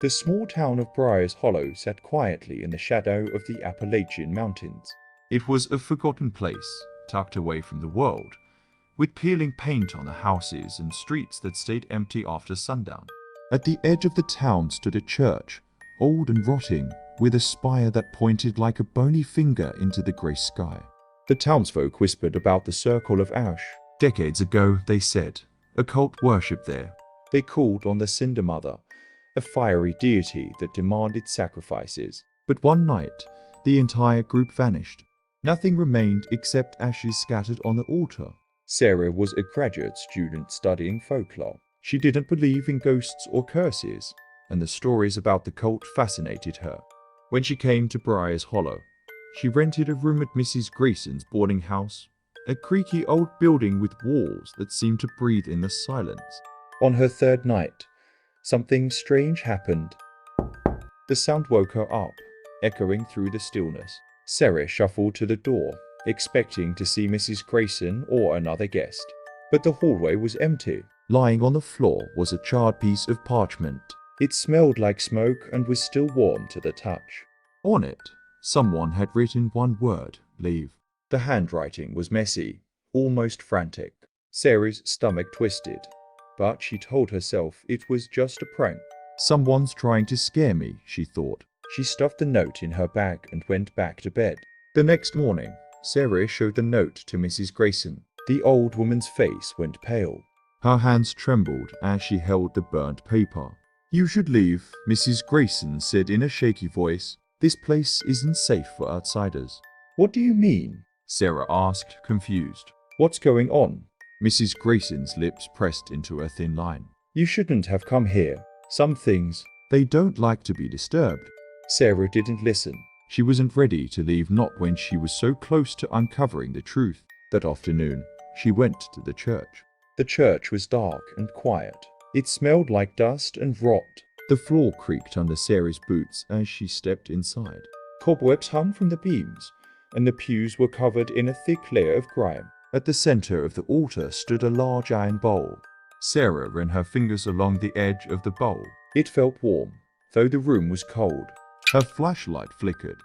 The small town of Briar's Hollow sat quietly in the shadow of the Appalachian Mountains. It was a forgotten place, tucked away from the world, with peeling paint on the houses and streets that stayed empty after sundown. At the edge of the town stood a church, old and rotting, with a spire that pointed like a bony finger into the grey sky. The townsfolk whispered about the Circle of Ash. Decades ago, they said, a cult worshipped there. They called on the Cinder Mother, a fiery deity that demanded sacrifices. But one night, the entire group vanished. Nothing remained except ashes scattered on the altar. Sarah was a graduate student studying folklore. She didn't believe in ghosts or curses, and the stories about the cult fascinated her. When she came to Briar's Hollow, she rented a room at Mrs. Grayson's boarding house, a creaky old building with walls that seemed to breathe in the silence. On her third night, something strange happened. The sound woke her up, echoing through the stillness. Sarah shuffled to the door, expecting to see Mrs. Grayson or another guest. But the hallway was empty. Lying on the floor was a charred piece of parchment. It smelled like smoke and was still warm to the touch. On it, someone had written one word, leave. The handwriting was messy, almost frantic. Sarah's stomach twisted, but she told herself it was just a prank. Someone's trying to scare me, she thought. She stuffed the note in her bag and went back to bed. The next morning, Sarah showed the note to Mrs. Grayson. The old woman's face went pale. Her hands trembled as she held the burnt paper. You should leave, Mrs. Grayson said in a shaky voice. This place isn't safe for outsiders. What do you mean? Sarah asked, confused. What's going on? Mrs. Grayson's lips pressed into a thin line. You shouldn't have come here. Some things, they don't like to be disturbed. Sarah didn't listen. She wasn't ready to leave, not when she was so close to uncovering the truth. That afternoon, she went to the church. The church was dark and quiet. It smelled like dust and rot. The floor creaked under Sarah's boots as she stepped inside. Cobwebs hung from the beams, and the pews were covered in a thick layer of grime. At the center of the altar stood a large iron bowl. Sarah ran her fingers along the edge of the bowl. It felt warm, though the room was cold. Her flashlight flickered.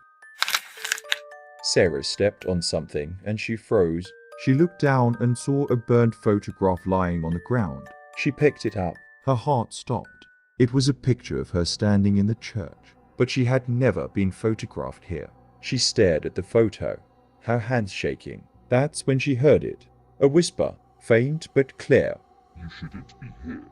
Sarah stepped on something and she froze. She looked down and saw a burned photograph lying on the ground. She picked it up. Her heart stopped. It was a picture of her standing in the church, but she had never been photographed here. She stared at the photo, her hands shaking. That's when she heard it. A whisper, faint but clear. You shouldn't be here.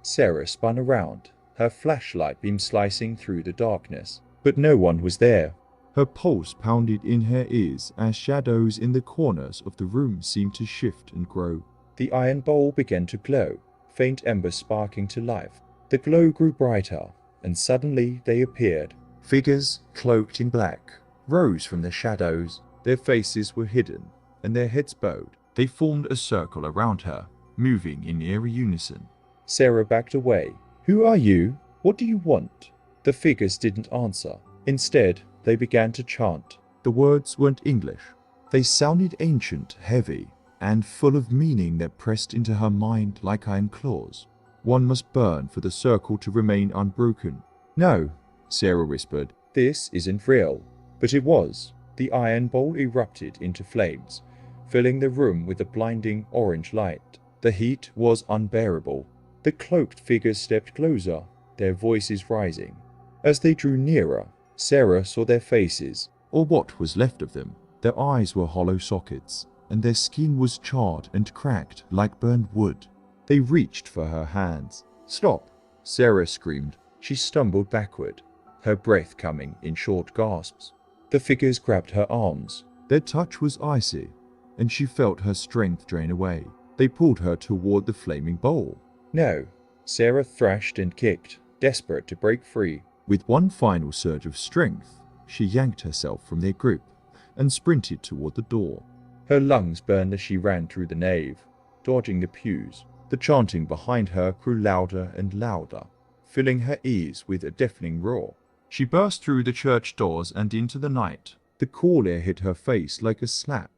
Sarah spun around, her flashlight beam slicing through the darkness. But no one was there. Her pulse pounded in her ears as shadows in the corners of the room seemed to shift and grow. The iron bowl began to glow, faint embers sparking to life. The glow grew brighter, and suddenly they appeared. Figures, cloaked in black, rose from the shadows. Their faces were hidden, and their heads bowed. They formed a circle around her, moving in eerie unison. Sarah backed away. Who are you? What do you want? The figures didn't answer. Instead, they began to chant. The words weren't English. They sounded ancient, heavy, and full of meaning that pressed into her mind like iron claws. One must burn for the circle to remain unbroken. No, Sarah whispered. This isn't real. But it was. The iron bowl erupted into flames, filling the room with a blinding orange light. The heat was unbearable. The cloaked figures stepped closer, their voices rising. As they drew nearer, Sarah saw their faces, or what was left of them. Their eyes were hollow sockets, and their skin was charred and cracked like burned wood. They reached for her hands. Stop! Sarah screamed. She stumbled backward, her breath coming in short gasps. The figures grabbed her arms. Their touch was icy, and she felt her strength drain away. They pulled her toward the flaming bowl. No! Sarah thrashed and kicked, desperate to break free. With one final surge of strength, she yanked herself from their grip and sprinted toward the door. Her lungs burned as she ran through the nave, dodging the pews. The chanting behind her grew louder and louder, filling her ears with a deafening roar. She burst through the church doors and into the night. The cool air hit her face like a slap,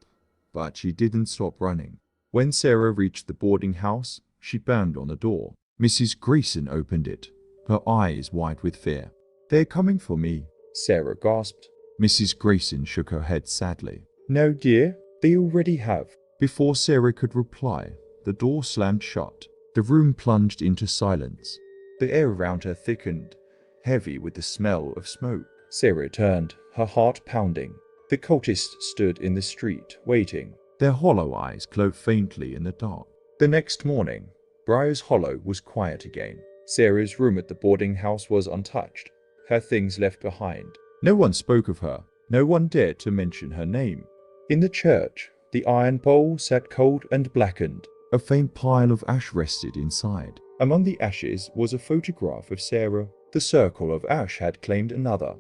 but she didn't stop running. When Sarah reached the boarding house, she banged on the door. Mrs. Grayson opened it, her eyes wide with fear. "They're coming for me," Sarah gasped. Mrs. Grayson shook her head sadly. "No, dear, they already have." Before Sarah could reply, the door slammed shut. The room plunged into silence. The air around her thickened, heavy with the smell of smoke. Sarah turned, her heart pounding. The cultists stood in the street, waiting. Their hollow eyes glowed faintly in the dark. The next morning, Briar's Hollow was quiet again. Sarah's room at the boarding house was untouched, her things left behind. No one spoke of her. No one dared to mention her name. In the church, the iron pole sat cold and blackened. A faint pile of ash rested inside. Among the ashes was a photograph of Sarah. The circle of ash had claimed another.